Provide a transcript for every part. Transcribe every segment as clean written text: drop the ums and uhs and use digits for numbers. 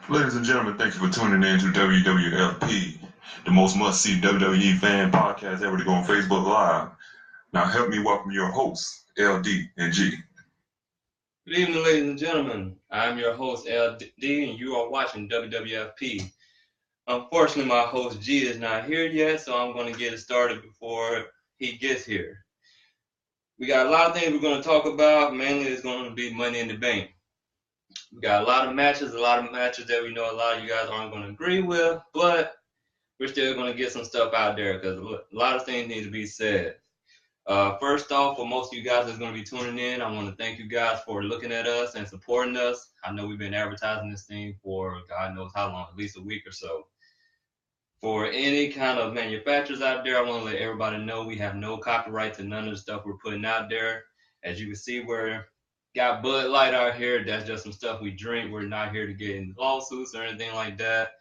Ladies and gentlemen, thank you for tuning in to WWFP, the most must-see WWE fan podcast ever to go on Facebook Live. Now help me welcome your hosts, LD and G. Good evening, ladies and gentlemen. I'm your host, LD, and you are watching WWFP. Unfortunately, my host, G, is not here yet, so I'm going to get it started before he gets here. We got a lot of things we're going to talk about. Mainly, it's going to be Money in the Bank. We got a lot of matches that we know a lot of you guys aren't going to agree with, but we're still going to get some stuff out there because a lot of things need to be said. First off, for most of you guys that's going to be tuning in, I want to thank you guys for looking at us and supporting us. I know we've been advertising this thing for God knows how long, at least a week or so. For any kind of manufacturers out there, I want to let everybody know we have no copyright to none of the stuff we're putting out there. As you can see, we're got Bud Light out here. That's just some stuff we drink. We're not here to get in lawsuits or anything like that.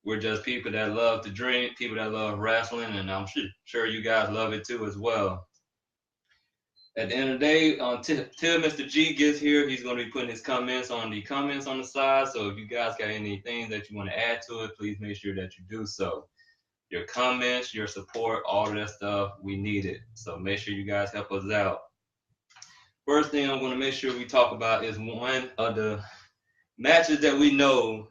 We're just people that love to drink, people that love wrestling, and I'm sure you guys love it too as well. At the end of the day, till Mr. G gets here, he's going to be putting his comments on the side. So if you guys got anything that you want to add to it, please make sure that you do so. Your comments, your support, all of that stuff, we need it. So make sure you guys help us out. First thing I'm going to make sure we talk about is one of the matches that we know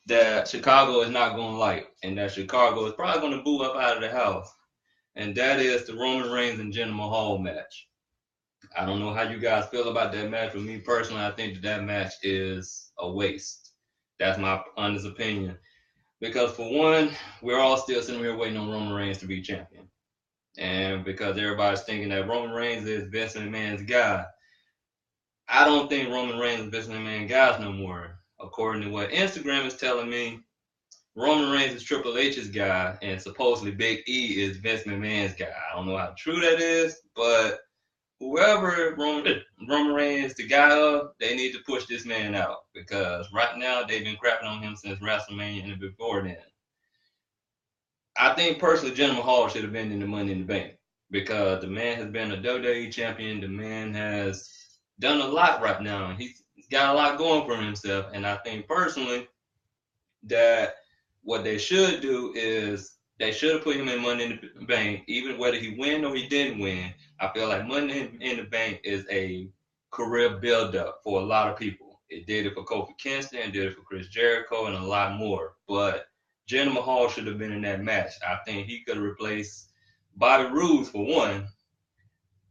that Chicago is not going to like, and that Chicago is probably going to boo up out of the house, and that is the Roman Reigns and Jinder Mahal match. I don't know how you guys feel about that match. For me personally, I think that match is a waste. That's my honest opinion. Because for one, we're all still sitting here waiting on Roman Reigns to be champion. And because everybody's thinking that Roman Reigns is Vince McMahon's guy, I don't think Roman Reigns is Vince McMahon's guy no more. According to what Instagram is telling me, Roman Reigns is Triple H's guy, and supposedly Big E is Vince McMahon's guy. I don't know how true that is, but whoever Roman Reigns the guy of, they need to push this man out because right now they've been crapping on him since WrestleMania and before then. I think personally, Jinder Mahal should have been in the Money in the Bank because the man has been a WWE champion. The man has done a lot right now, and he's got a lot going for himself. And I think personally that what they should do is they should have put him in Money in the Bank, even whether he win or he didn't win. I feel like Money in the Bank is a career buildup for a lot of people. It did it for Kofi Kingston, it did it for Chris Jericho, and a lot more. But Jinder Mahal should have been in that match. I think he could have replaced Bobby Roode for one,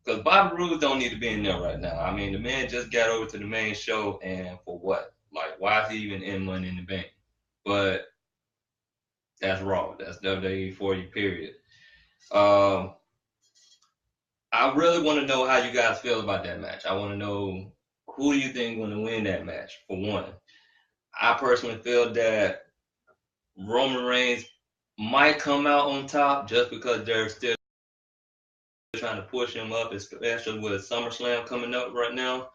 because Bobby Roode don't need to be in there right now. I mean, the man just got over to the main show, and for what? Like, why is he even in Money in the Bank? But that's Raw. That's WWE 40 period. Um, I really want to know how you guys feel about that match. I want to know who do you think going to win that match for one. I personally feel that Roman Reigns might come out on top just because they're still trying to push him up, especially with SummerSlam coming up right now.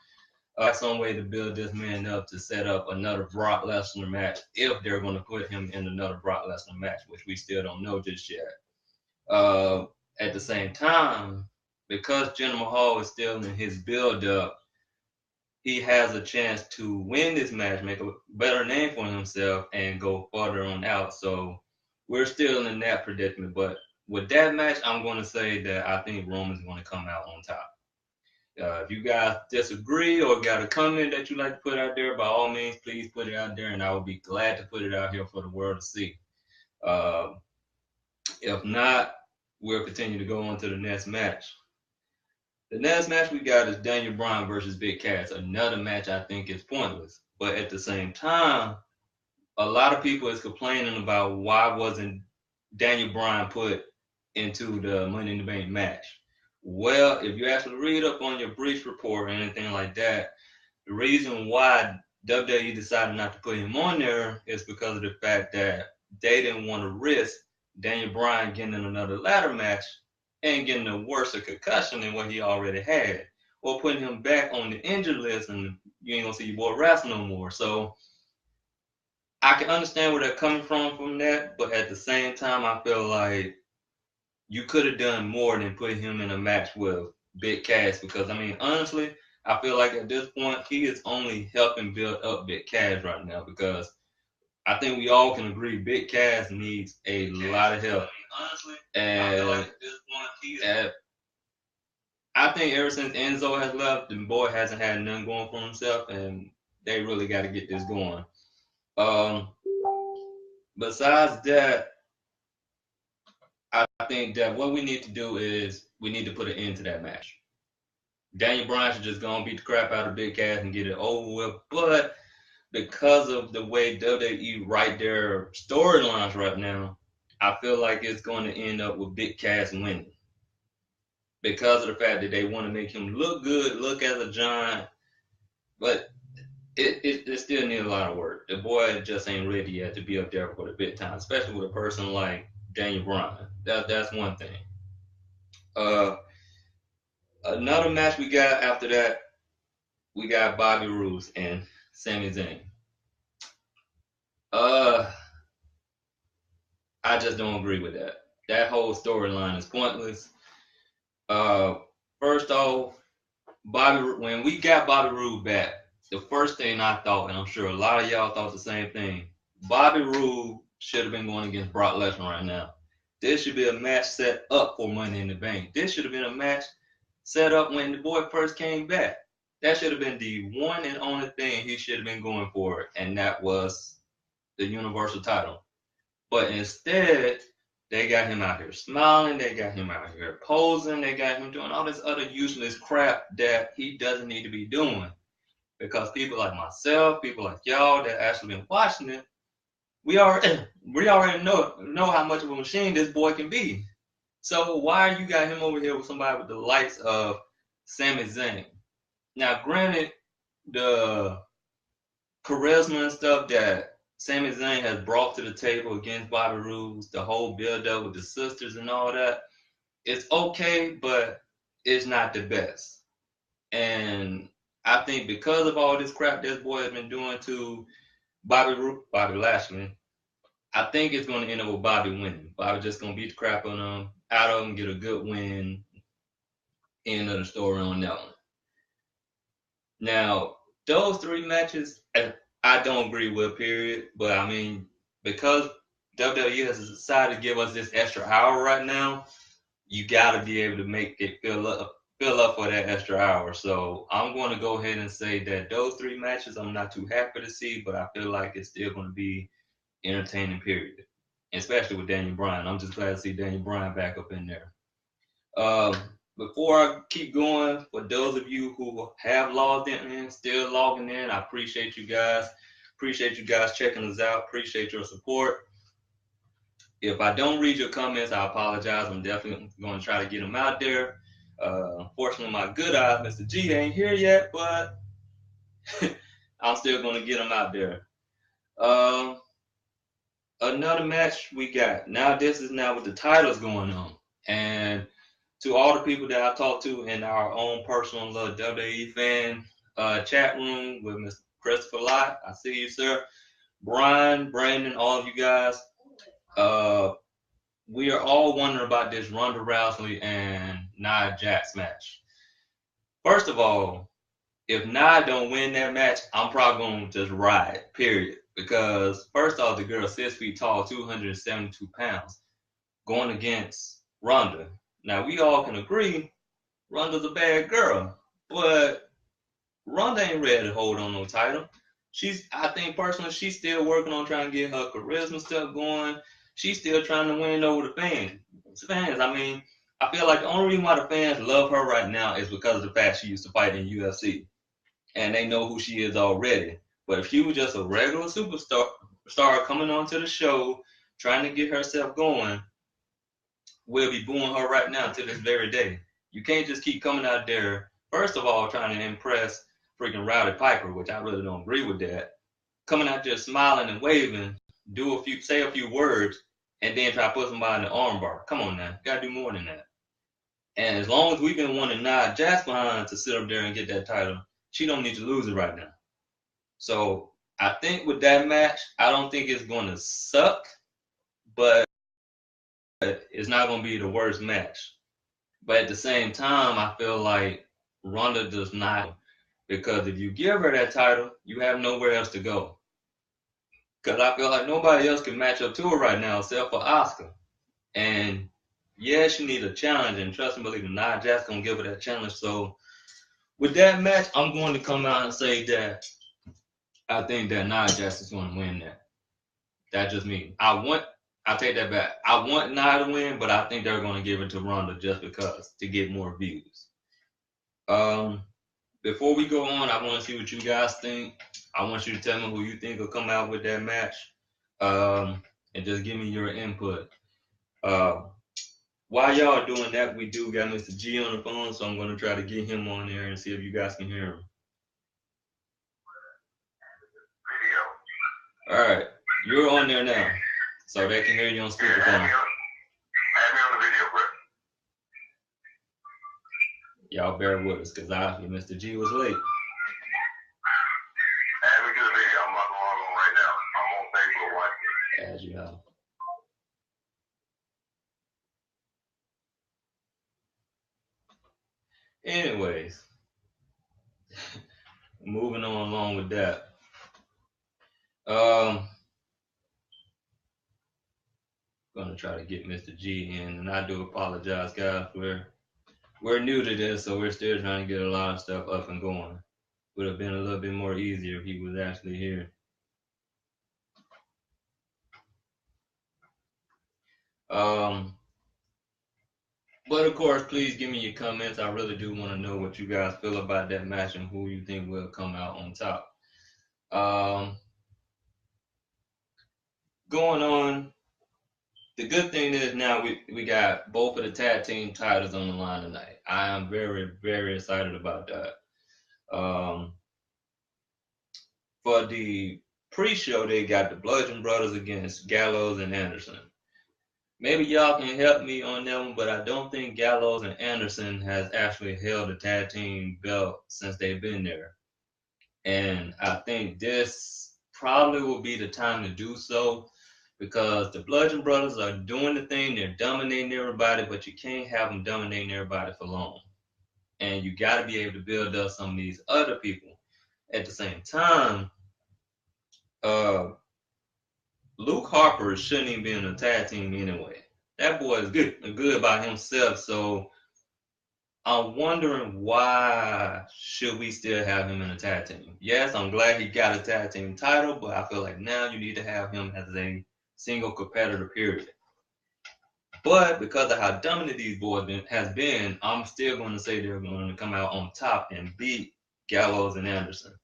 Some way to build this man up to set up another Brock Lesnar match if they're going to put him in another Brock Lesnar match, which we still don't know just yet. Uh, at the same time, because Jinder Mahal is still in his build up, he has a chance to win this match, make a better name for himself, and go further on out. So we're still in that predicament. But with that match, I'm going to say that I think Roman's going to come out on top. If you guys disagree or got a comment that you'd like to put out there, by all means, please put it out there, and I will be glad to put it out here for the world to see. Uh, if not, we'll continue to go on to the next match. The next match we got is Daniel Bryan versus Big Cass. Another match I think is pointless, but at the same time, a lot of people is complaining about why wasn't Daniel Bryan put into the Money in the Bank match. Well, if you actually read up on your brief report or anything like that, the reason why WWE decided not to put him on there is because of the fact that they didn't want to risk Daniel Bryan getting in another ladder match and getting a worse concussion than what he already had, or putting him back on the injured list and you ain't gonna see your boy wrestle no more. So I can understand where they're coming from that, but at the same time, I feel like you could have done more than put him in a match with Big Cass because I mean honestly, I feel like at this point he is only helping build up Big Cass right now because I think we all can agree Big Cass needs a lot of help. And I think ever since Enzo has left, the boy hasn't had nothing going for himself, and they really got to get this going. Besides that, I think that what we need to do is we need to put an end to that match. Daniel Bryan should just go and beat the crap out of Big Cass and get it over with. But because of the way WWE write their storylines right now, I feel like it's going to end up with Big Cass winning. Because of the fact that they want to make him look good, look as a giant, but it still needs a lot of work. The boy just ain't ready yet to be up there for the big time, especially with a person like Daniel Bryan. That's one thing. Another match we got after that, we got Bobby Roode and Sami Zayn. I just don't agree with that. That whole storyline is pointless. First off, when we got Bobby Roode back, the first thing I thought, and I'm sure a lot of y'all thought the same thing, Bobby Roode should have been going against Brock Lesnar right now. This should be a match set up for Money in the Bank. This should have been a match set up when the boy first came back. That should have been the one and only thing he should have been going for, and that was the Universal title. But instead, they got him out here smiling, they got him out here posing, they got him doing all this other useless crap that he doesn't need to be doing. Because people like myself, people like y'all that actually been watching it, we already know how much of a machine this boy can be. So why you got him over here with somebody with the likes of Sami Zayn? Now, granted, the charisma and stuff that Sami Zayn has brought to the table against Bobby Roode, the whole build-up with the sisters and all that, it's okay, but it's not the best. And I think because of all this crap this boy has been doing to Bobby Lashley, I think it's going to end up with Bobby winning. Bobby just going to beat the crap out of him, get a good win, end of the story on that one. Now, those three matches, I don't agree with, period. But I mean, because WWE has decided to give us this extra hour right now, you got to be able to make it fill up for that extra hour. So I'm going to go ahead and say that those three matches I'm not too happy to see, but I feel like it's still going to be entertaining, period. Especially with Daniel Bryan. I'm just glad to see Daniel Bryan back up in there. Before I keep going, for those of you who have logged in, still logging in, I appreciate you guys. Appreciate you guys checking us out. Appreciate your support. If I don't read your comments, I apologize. I'm definitely going to try to get them out there. Unfortunately, my good eyes, Mr. G, ain't here yet, but I'm still going to get them out there. Another match we got. Now this is now with the titles going on. And to all the people that I talked to in our own personal WWE fan chat room with Mr. Christopher Lott, I see you, sir. Brian, Brandon, all of you guys. We are all wondering about this Ronda Rousey and Nia Jax match. First of all, if Nia don't win that match, I'm probably going to just ride, period. Because first off, the girl 6 feet tall, 272 pounds, going against Ronda. Now, we all can agree Ronda's a bad girl, but Ronda ain't ready to hold on no title. I think personally, she's still working on trying to get her charisma stuff going. She's still trying to win over the fans. I mean, I feel like the only reason why the fans love her right now is because of the fact she used to fight in UFC. And they know who she is already. But if she was just a regular superstar coming onto the show, trying to get herself going, we'll be booing her right now to this very day. You can't just keep coming out there, first of all, trying to impress freaking Rowdy Piper, which I really don't agree with that. Coming out there smiling and waving, say a few words, and then try to put somebody in the armbar. Come on now, you gotta do more than that. And as long as we've been wanting Nia Jax behind to sit up there and get that title, she don't need to lose it right now. So I think with that match, I don't think it's going to suck, but it's not going to be the worst match. But at the same time, I feel like Ronda does not, because if you give her that title, you have nowhere else to go. Because I feel like nobody else can match up to her right now except for Asuka. And yeah, she needs a challenge, and trust and believe me, Nia Jax gonna give her that challenge. So with that match, I'm going to come out and say that I think that Nia Jax is going to win that. That's just me. I take that back. I want Nia to win, but I think they're going to give it to Ronda just because to get more views. Before we go on, I want to see what you guys think. I want you to tell me who you think will come out with that match, and just give me your input. While y'all are doing that, we do got Mr. G on the phone, so I'm going to try to get him on there and see if you guys can hear him. All right, you're on there now, so they can hear you on speakerphone. Add me on the video, bro. Y'all bear with us, because Mr. G was late. Add me to the video. I'm about to log on right now. I'm on Facebook watching. As you have. Anyways, moving on along with that. Gonna try to get Mr. G in, and I do apologize, guys. We're new to this, so we're still trying to get a lot of stuff up and going. Would have been a little bit more easier if he was actually here. But of course, please give me your comments. I really do want to know what you guys feel about that match and who you think will come out on top. Going on, the good thing is now we got both of the tag team titles on the line tonight. I am very, very excited about that. For the pre-show, they got the Bludgeon Brothers against Gallows and Anderson. Maybe y'all can help me on that one, but I don't think Gallows and Anderson has actually held a tag team belt since they've been there. And I think this probably will be the time to do so, because the Bludgeon Brothers are doing the thing. They're dominating everybody, but you can't have them dominating everybody for long. And you got to be able to build up some of these other people. At the same time, Luke Harper shouldn't even be in a tag team anyway. That boy is good by himself. So I'm wondering, why should we still have him in a tag team? Yes, I'm glad he got a tag team title, but I feel like now you need to have him as a single competitor, period. But because of how dominant these boys has been, I'm still going to say they're going to come out on top and beat Gallows and Anderson.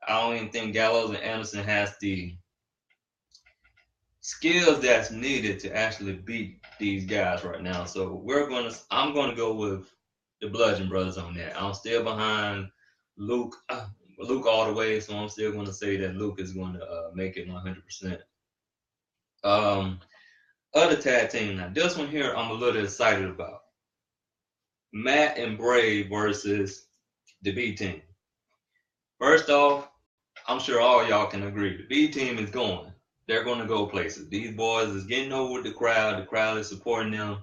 I don't even think Gallows and Anderson has the skills that's needed to actually beat these guys right now. So I'm going to go with the Bludgeon Brothers on that. I'm still behind Luke all the way, so I'm still going to say that Luke is going to make it 100%. Other tag team, now this one here I'm a little excited about. Matt and Bray versus the B team. First off, I'm sure all y'all can agree the B team is going. They're going to go places. These boys is getting over with the crowd. The crowd is supporting them.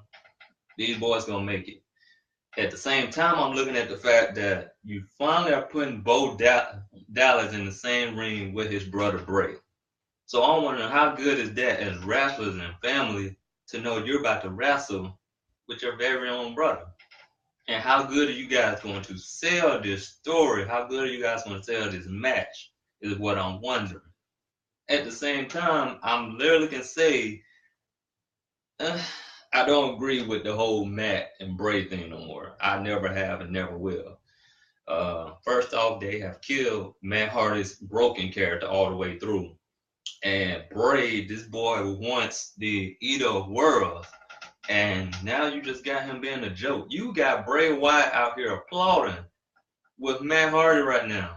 These boys going to make it. At the same time, I'm looking at the fact that you finally are putting Bo Dallas in the same ring with his brother Bray. So I'm wondering, how good is that as wrestlers and family to know you're about to wrestle with your very own brother? And how good are you guys going to sell this story? How good are you guys going to sell this match is what I'm wondering. At the same time, I'm literally can say I don't agree with the whole Matt and Bray thing no more. I never have and never will. First off, they have killed Matt Hardy's broken character all the way through. And Bray, this boy wants the Eater of Worlds. And now you just got him being a joke. You got Bray Wyatt out here applauding with Matt Hardy right now.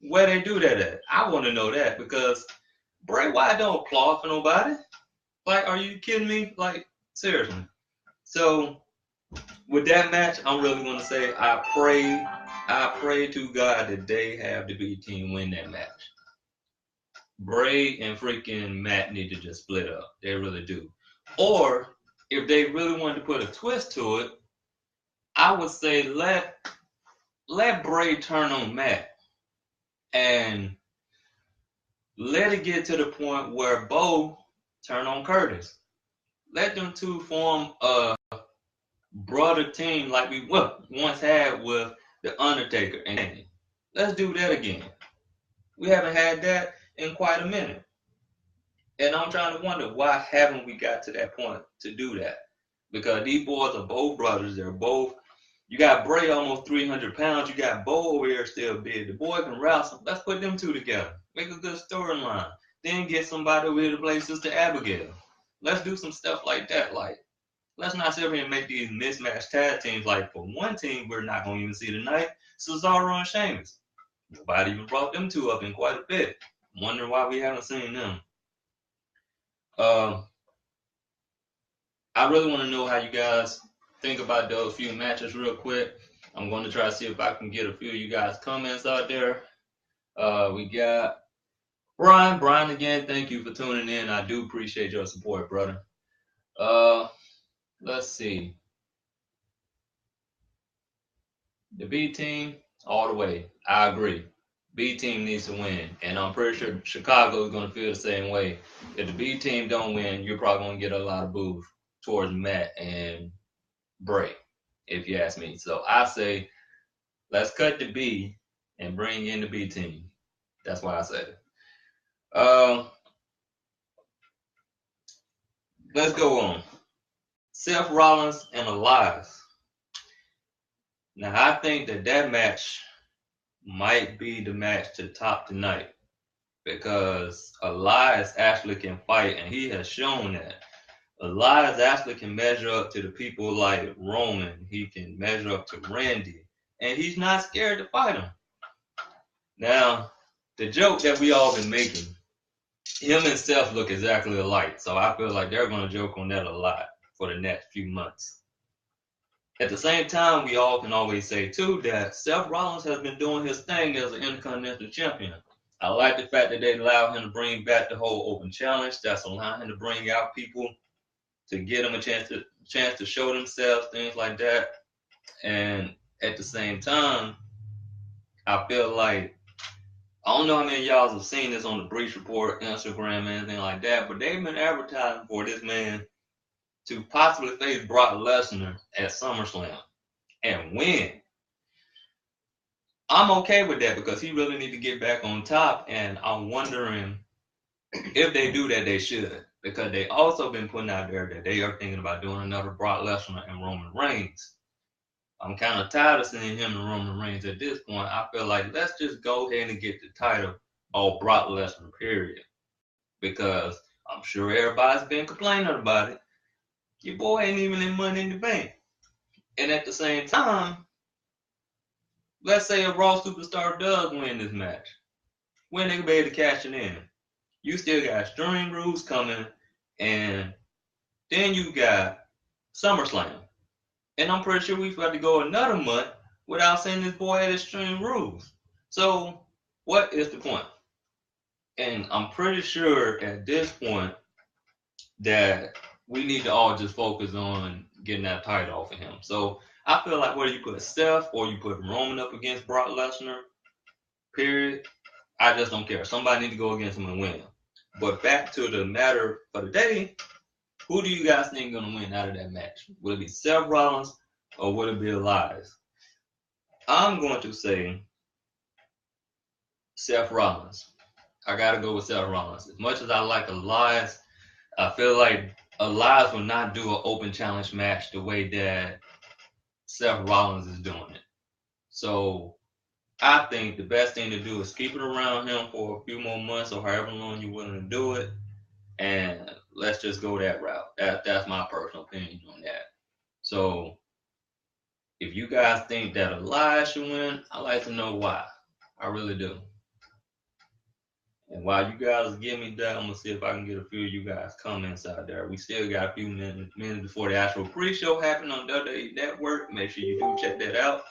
Where they do that at? I want to know that, because Bray Wyatt don't applaud for nobody. Like, are you kidding me? Like, seriously. So, with that match, I'm really going to say I pray to God that they have the B team win that match. Bray and freaking Matt need to just split up. They really do. Or, if they really wanted to put a twist to it, I would say let Bray turn on Matt. And let it get to the point where Bo turn on Curtis. Let them two form a brother team like we once had with The Undertaker and Kane. Let's do that again. We haven't had that in quite a minute. And I'm trying to wonder why haven't we got to that point to do that? Because these boys are both brothers. They're both. You got Bray almost 300 pounds. You got Bo over here still big. The boy can wrestle. Let's put them two together. Make a good storyline. Then get somebody over here to play Sister Abigail. Let's do some stuff like that. Like, let's not sit here and make these mismatched tag teams. Like, for one team, we're not going to even see tonight. Cesaro and Sheamus. Nobody even brought them two up in quite a bit. Wondering why we haven't seen them. I really want to know how you guys think about those few matches real quick. I'm going to try to see if I can get a few of you guys' comments out there. We got Brian. Brian, again, thank you for tuning in. I do appreciate your support, brother. Let's see. The B team, all the way. I agree. B team needs to win, and I'm pretty sure Chicago is going to feel the same way. If the B team don't win, you're probably going to get a lot of boos towards Matt and Bray, if you ask me. So I say, let's cut the B and bring in the B team. That's why I said it. Let's go on. Seth Rollins and Elias. Now I think that match might be the match to top tonight because Elias actually can fight, and he has shown that. Elias actually can measure up to the people like Roman. He can measure up to Randy, and he's not scared to fight him. Now, the joke that we all been making, him and Seth look exactly alike, so I feel like they're going to joke on that a lot for the next few months. At the same time, we all can always say, too, that Seth Rollins has been doing his thing as an Intercontinental Champion. I like the fact that they allow him to bring back the whole open challenge. That's allowing him to bring out people to get them a chance to show themselves, things like that. And at the same time, I feel like, I don't know how many of y'all have seen this on the Breach Report, Instagram, and anything like that, but they've been advertising for this man to possibly face Brock Lesnar at SummerSlam and win. I'm okay with that because he really need to get back on top, and I'm wondering if they do that, they should, because they also been putting out there that they are thinking about doing another Brock Lesnar and Roman Reigns. I'm kind of tired of seeing him and Roman Reigns at this point. I feel like let's just go ahead and get the title of Brock Lesnar, period. Because I'm sure everybody's been complaining about it. Your boy ain't even in Money in the Bank. And at the same time, let's say a Raw superstar does win this match. When they be able to cash it in? You still got Extreme Rules coming, and then you got SummerSlam. And I'm pretty sure we've got to go another month without seeing this boy at Extreme Rules. So, what is the point? And I'm pretty sure at this point that we need to all just focus on getting that title off of him. So, I feel like whether you put Steph or you put Roman up against Brock Lesnar, period, I just don't care. Somebody need to go against him and win. But back to the matter for the day, who do you guys think is going to win out of that match? Will it be Seth Rollins or will it be Elias? I'm going to say Seth Rollins. I got to go with Seth Rollins. As much as I like Elias, I feel like Elias will not do an open challenge match the way that Seth Rollins is doing it. So I think the best thing to do is keep it around him for a few more months or however long you're willing to do it. And let's just go that route. That's my personal opinion on that. So if you guys think that Elias should win, I'd like to know why. I really do. And while you guys give me that, I'm going to see if I can get a few of you guys' comments out there. We still got a few minutes before the actual pre-show happened on WWE Network. Make sure you do check that out.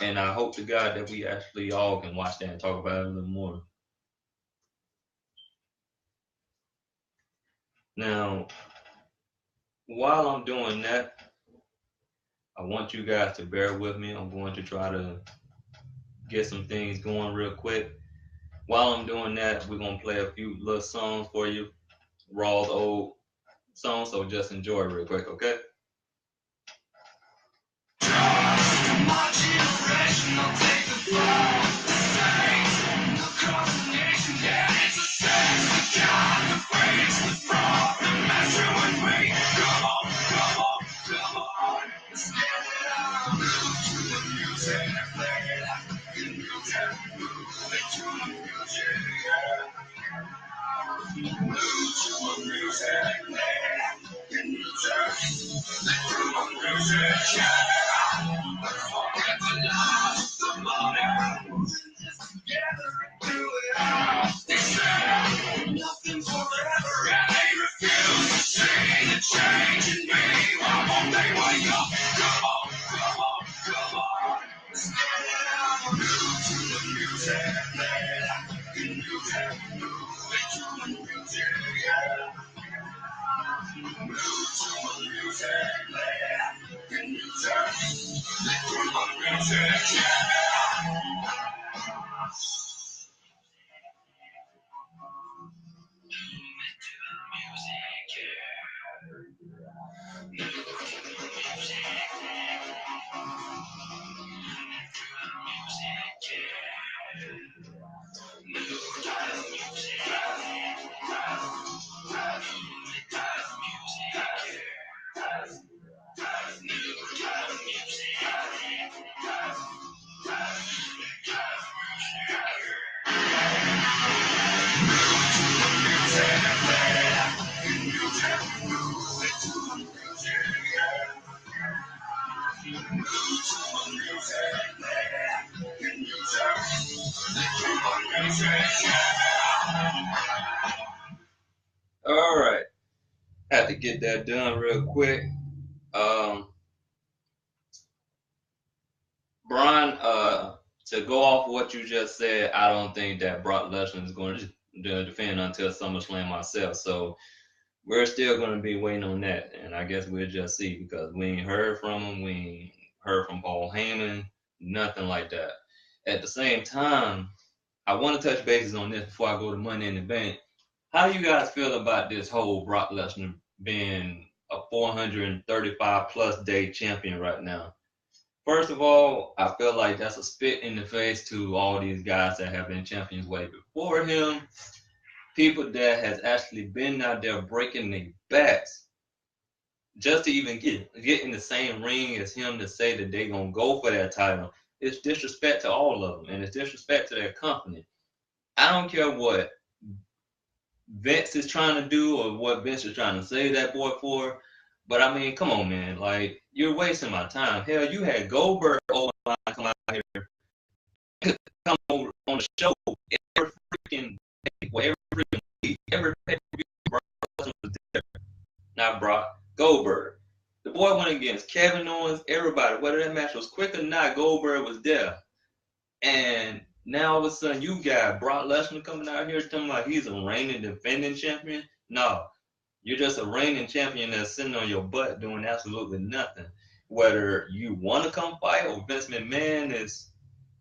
And I hope to God that we actually all can watch that and talk about it a little more. Now, while I'm doing that, I want you guys to bear with me. I'm going to try to get some things going real quick. While I'm doing that, we're gonna play a few little songs for you, Raw's old songs. So just enjoy real quick, okay? My generation will take the fall. The combination, yeah, it's a sex. The God, the face, the fraud, the messing with me. Come on, come on, come on. Let's get it on. Move to the music, play it out. The music, move it to the music, yeah. Move to the music, play it out. The music, let to the music, yeah. Let's forget the love, the money. Together and do it all. They say nothing's forever, and they refuse to see the change in me. Why won't they wake up? Come on, come on, come on. Let's get it out. Move to the music, play it out. The music, move it to the music, yeah. Move to the music, play it out. The music, let to the music, yeah. All right, had to get that done real quick. Brian, to go off what you just said, I don't think that Brock Lesnar is going to defend until SummerSlam myself. So we're still going to be waiting on that, and I guess we'll just see because we ain't heard from him, we ain't heard from Paul Heyman, nothing like that. At the same time, I want to touch bases on this before I go to Money in the Bank. How do you guys feel about this whole Brock Lesnar being a 435 plus day champion right now? First of all, I feel like that's a spit in the face to all these guys that have been champions way before him. People that has actually been out there breaking their backs just to even get in the same ring as him to say that they're going to go for that title. It's disrespect to all of them, and it's disrespect to their company. I don't care what Vince is trying to do or what Vince is trying to save that boy for, but I mean, come on, man. Like, you're wasting my time. Hell, you had Goldberg come out here, come on the show every freaking day, every pay-per-view. Brock Lesnar was there. Not Brock, Goldberg. The boy went against Kevin Owens, everybody. Whether that match was quick or not, Goldberg was there. And now all of a sudden you got Brock Lesnar coming out here talking about he's a reigning defending champion. No, you're just a reigning champion that's sitting on your butt doing absolutely nothing. Whether you want to come fight or Vince McMahon is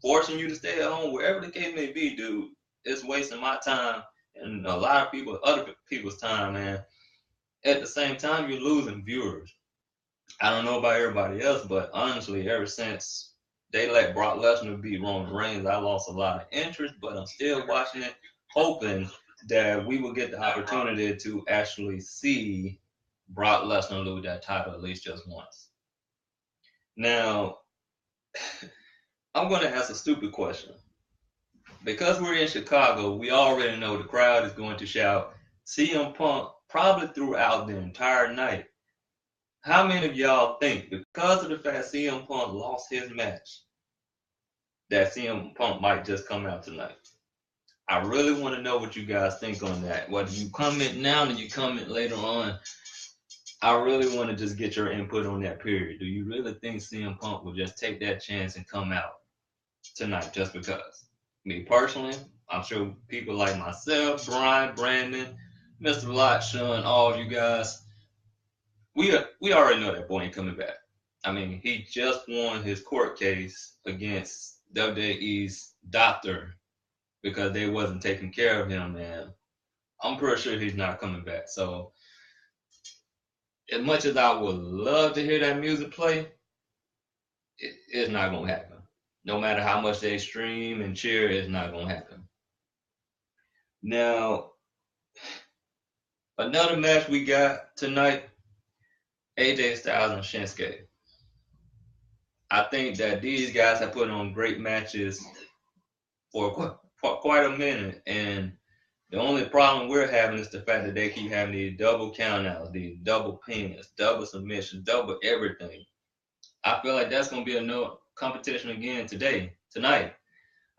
forcing you to stay at home, wherever the case may be, dude, it's wasting my time and a lot of other people's time, man. At the same time, you're losing viewers. I don't know about everybody else, but honestly, ever since they let Brock Lesnar beat Roman Reigns, I lost a lot of interest, but I'm still watching it, hoping that we will get the opportunity to actually see Brock Lesnar lose that title at least just once. Now, I'm going to ask a stupid question. Because we're in Chicago, we already know the crowd is going to shout CM Punk probably throughout the entire night. How many of y'all think, because of the fact CM Punk lost his match, that CM Punk might just come out tonight? I really want to know what you guys think on that. Whether you comment now or you comment later on, I really want to just get your input on that period. Do you really think CM Punk will just take that chance and come out tonight just because? Me personally, I'm sure people like myself, Brian, Brandon, Mr. Lott, Sean, all of you guys, we already know that boy ain't coming back. I mean, he just won his court case against WWE's doctor because they wasn't taking care of him, and I'm pretty sure he's not coming back. So as much as I would love to hear that music play, it's not gonna happen. No matter how much they stream and cheer, it's not gonna happen. Now, another match we got tonight, AJ Styles and Shinsuke. I think that these guys have put on great matches for quite a minute, and the only problem we're having is the fact that they keep having these double countouts, these double pins, double submissions, double everything. I feel like that's going to be a competition again tonight.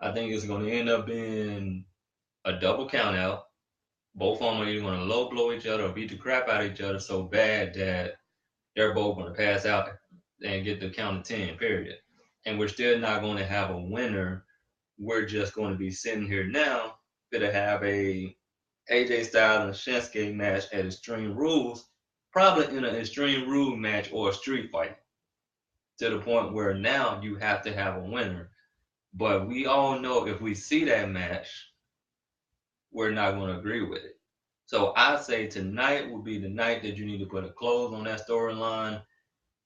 I think it's going to end up being a double countout. Both of them are either going to low blow each other or beat the crap out of each other so bad that they're both going to pass out and get the count of 10, period. And we're still not going to have a winner. We're just going to be sitting here now to have a AJ Styles and Shinsuke match at Extreme Rules, probably in an Extreme Rule match or a street fight, to the point where now you have to have a winner. But we all know if we see that match, we're not going to agree with it. So I say tonight will be the night that you need to put a close on that storyline,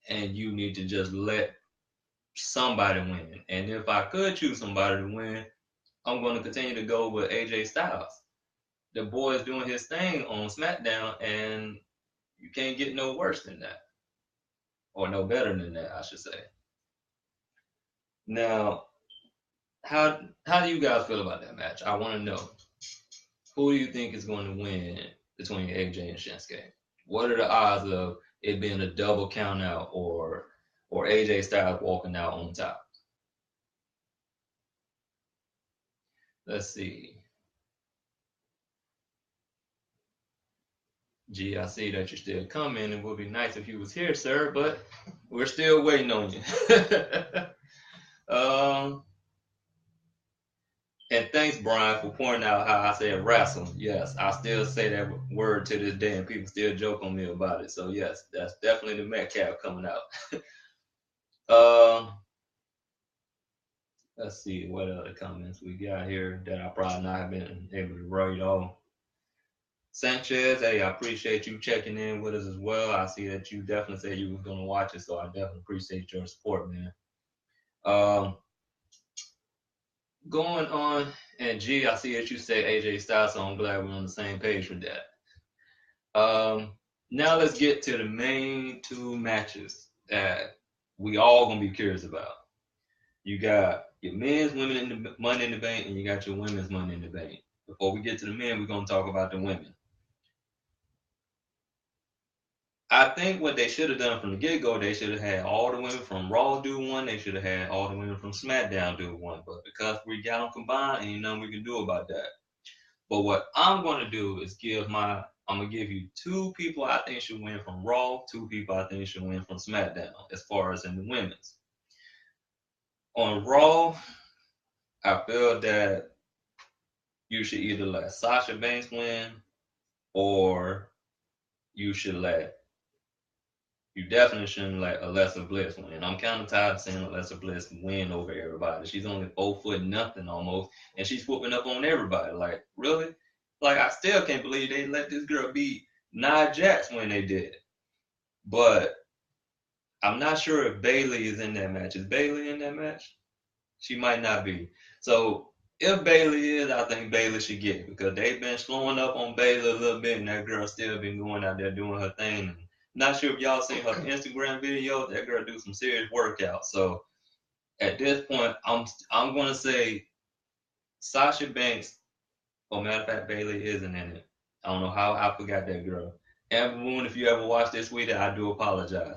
and you need to just let somebody win. And if I could choose somebody to win, I'm going to continue to go with AJ Styles. The boy is doing his thing on SmackDown, and you can't get no worse than that. Or no better than that, I should say. Now, how do you guys feel about that match? I want to know. Who do you think is going to win between AJ and Shinsuke? What are the odds of it being a double count out or AJ Styles walking out on top? Let's see. Gee, I see that you're still coming. It would be nice if you was here, sir, but we're still waiting on you. And thanks, Brian, for pointing out how I said wrestle. Yes, I still say that word to this day, and people still joke on me about it. So yes, that's definitely the Metcalf coming out. Let's see what other comments we got here that I probably not have been able to write off. Sanchez, hey, I appreciate you checking in with us as well. I see that you definitely said you was going to watch it, so I definitely appreciate your support, man. Going on, and G, I see that you say AJ Styles, so I'm glad we're on the same page with that. Now let's get to the main two matches that we all gonna be curious about. You got your men's Money in the Bank, and you got your women's Money in the Bank. Before we get to the men, we're gonna talk about the women. I think what they should have done from the get-go, they should have had all the women from Raw do one. They should have had all the women from SmackDown do one. But because we got them combined, ain't nothing we can do about that. But what I'm going to do is I'm going to give you two people I think should win from Raw, two people I think should win from SmackDown, as far as in the women's. On Raw, I feel that you should either let Sasha Banks win, or you definitely shouldn't let Alexa Bliss win. I'm kind of tired of seeing Alexa Bliss win over everybody. She's only 4 foot nothing almost, and she's whooping up on everybody. Like, really? Like, I still can't believe they let this girl beat Nia Jax when they did. But I'm not sure if Bayley is in that match. Is Bayley in that match? She might not be. So if Bayley is, I think Bayley should get it, because they've been slowing up on Bayley a little bit, and that girl still been going out there doing her thing. And not sure if y'all seen her Instagram video. That girl do some serious workouts. So at this point, I'm going to say Sasha Banks. Or matter of fact, Bayley isn't in it. I don't know how I forgot that girl. Amber Moon, if you ever watched this week, I do apologize.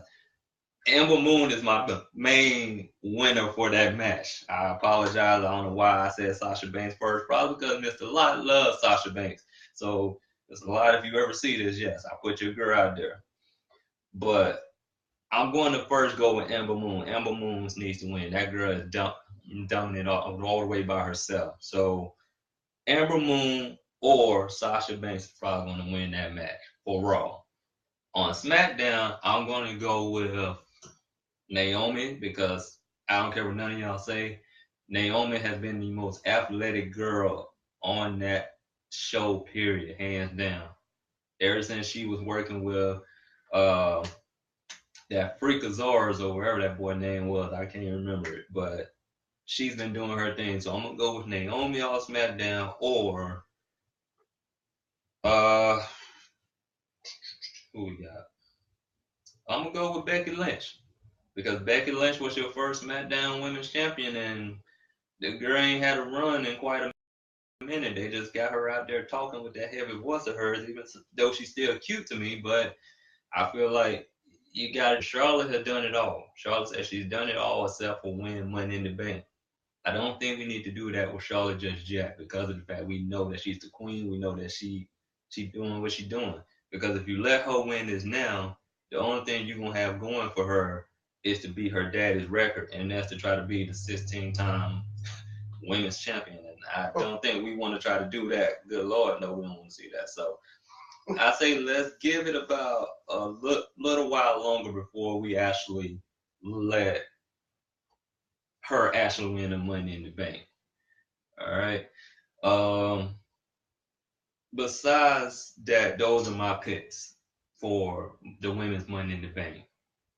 Amber Moon is my main winner for that match. I apologize. I don't know why I said Sasha Banks first. Probably because Mr. Lot loves Sasha Banks. So there's a lot, if you ever see this, yes, I put your girl out there. But I'm going to first go with Amber Moon. Amber Moon needs to win. That girl is dumping it all the way by herself. So Amber Moon or Sasha Banks is probably going to win that match for Raw. On SmackDown, I'm going to go with Naomi, because I don't care what none of y'all say. Naomi has been the most athletic girl on that show, period, hands down. Ever since she was working with uh, that Freakasaurus or wherever that boy name was, I can't even remember it, but she's been doing her thing. So I'm gonna go with Naomi on SmackDown, or uh, who we got? I'm gonna go with Becky Lynch because Becky Lynch was your first SmackDown Women's Champion, and the girl ain't had a run in quite a minute. They just got her out there talking with that heavy voice of hers, even though she's still cute to me. But I feel like you got it. Charlotte has done it all. Charlotte said she's done it all except for win Money in the Bank. I don't think we need to do that with Charlotte just yet because of the fact we know that she's the queen. We know that she doing what she's doing. Because if you let her win this now, the only thing you're gonna have going for her is to beat her daddy's record, and that's to try to be the 16-time women's champion. And I don't think we want to try to do that. Good Lord, no, we don't want to see that. So I say let's give it about a little while longer before we actually let her actually win the Money in the Bank. All right. Besides that, those are my picks for the women's Money in the Bank.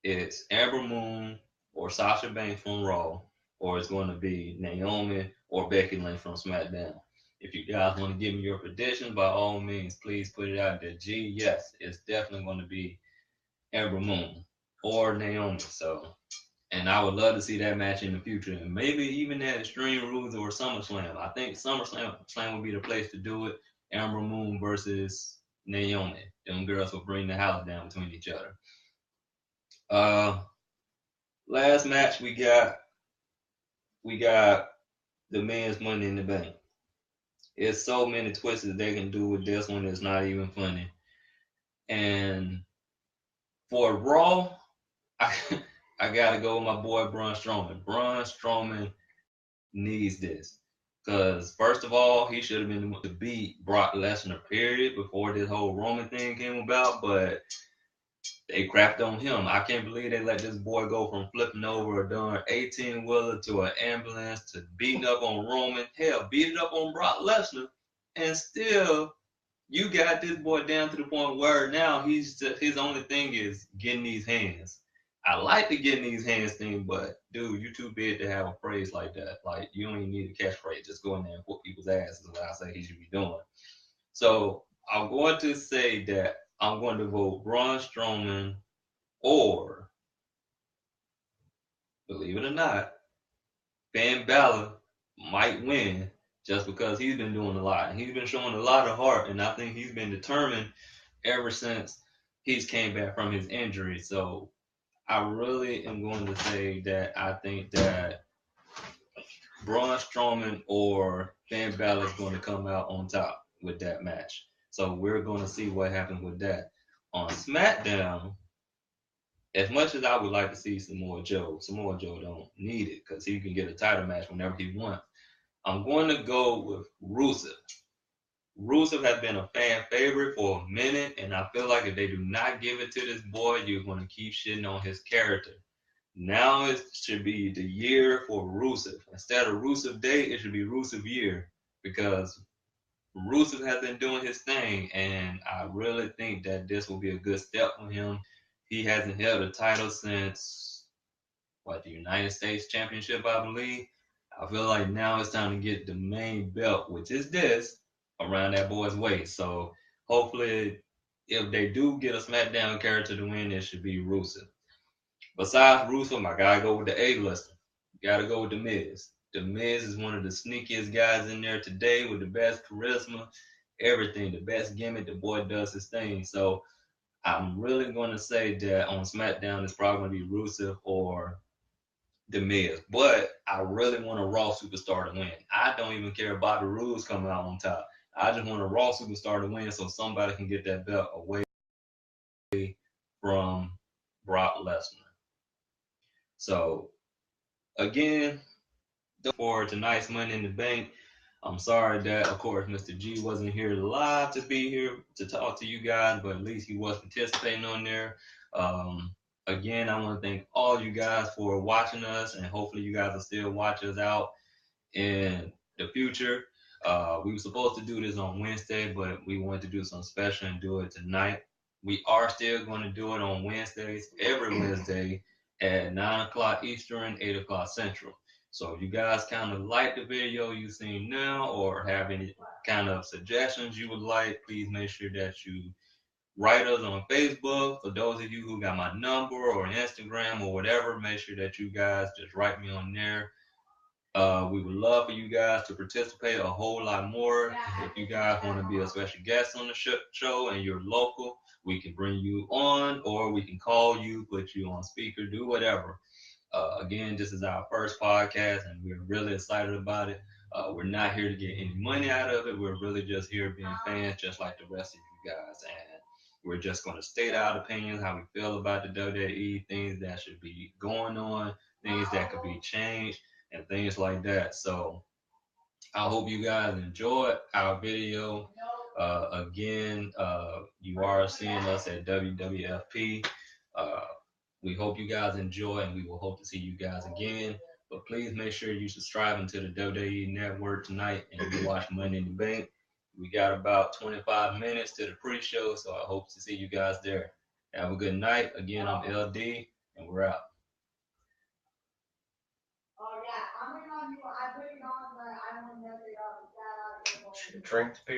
It's Amber Moon or Sasha Banks from Raw, or it's going to be Naomi or Becky Lynch from SmackDown. If you guys want to give me your predictions, by all means, please put it out there. G, yes, it's definitely going to be Amber Moon or Naomi. So, and I would love to see that match in the future, and maybe even at Extreme Rules or SummerSlam. I think SummerSlam would be the place to do it. Amber Moon versus Naomi. Them girls will bring the house down between each other. Last match we got the men's Money in the Bank. It's so many twists that they can do with this one. It's not even funny. And for Raw, I gotta go with my boy Braun Strowman. Braun Strowman needs this. Because first of all, he should have been to beat Brock Lesnar, period, before this whole Roman thing came about, but they crapped on him. I can't believe they let this boy go from flipping over a darn 18-wheeler to an ambulance to beating up on Roman. Hell, beating up on Brock Lesnar. And still, you got this boy down to the point where now his only thing is getting these hands. I like the getting these hands thing, but dude, you too big to have a phrase like that. Like, you don't even need a catchphrase. Just go in there and whoop people's asses is what I say he should be doing. So I'm going to say that I'm going to vote Braun Strowman, or, believe it or not, Finn Balor might win just because he's been doing a lot. And he's been showing a lot of heart, and I think he's been determined ever since he's came back from his injury. So I really am going to say that I think that Braun Strowman or Finn Balor is going to come out on top with that match. So we're going to see what happens with that. On SmackDown, as much as I would like to see Samoa Joe don't need it because he can get a title match whenever he wants. I'm going to go with Rusev. Rusev has been a fan favorite for a minute, and I feel like if they do not give it to this boy, you're going to keep shitting on his character. Now it should be the year for Rusev. Instead of Rusev Day, it should be Rusev year because Rusev has been doing his thing, and I really think that this will be a good step for him. He hasn't held a title since, the United States Championship, I believe. I feel like now it's time to get the main belt, which is this, around that boy's waist. So hopefully, if they do get a SmackDown character to win, it should be Rusev. Besides Rusev, I gotta go with the A-lister. Gotta go with The Miz. The Miz is one of the sneakiest guys in there today with the best charisma, everything, the best gimmick. The boy does his thing. So I'm really going to say that on SmackDown, it's probably going to be Rusev or The Miz. But I really want a Raw superstar to win. I don't even care about the rules coming out on top. I just want a Raw superstar to win so somebody can get that belt away from Brock Lesnar. So, again, for tonight's Money in the Bank, I'm sorry that, of course, Mr. G wasn't here live to be here to talk to you guys, but at least he was participating on there. Again, I want to thank all you guys for watching us, and hopefully you guys will still watch us out in the future. We were supposed to do this on Wednesday, but we wanted to do something special and do it tonight. We are still going to do it on Wednesdays, every Wednesday at 9 o'clock Eastern, 8 o'clock Central. So if you guys kind of like the video you've seen now or have any kind of suggestions you would like, please make sure that you write us on Facebook. For those of you who got my number or Instagram or whatever, make sure that you guys just write me on there. We would love for you guys to participate a whole lot more. If you guys want to be a special guest on the show and you're local, we can bring you on or we can call you, put you on speaker, do whatever. Again, this is our first podcast and we're really excited about it. We're not here to get any money out of it. We're really just here being fans, just like the rest of you guys. And we're just going to state our opinions, how we feel about the WWE, things that should be going on, things that could be changed, and things like that. So I hope you guys enjoyed our video. Again, you are seeing us at WWFP. We hope you guys enjoy, and we will hope to see you guys again. But please make sure you subscribe to the WWE Network tonight and you watch Money in the Bank. We got about 25 minutes to the pre-show, so I hope to see you guys there. Have a good night. Again, I'm LD, and we're out. Drink the beer.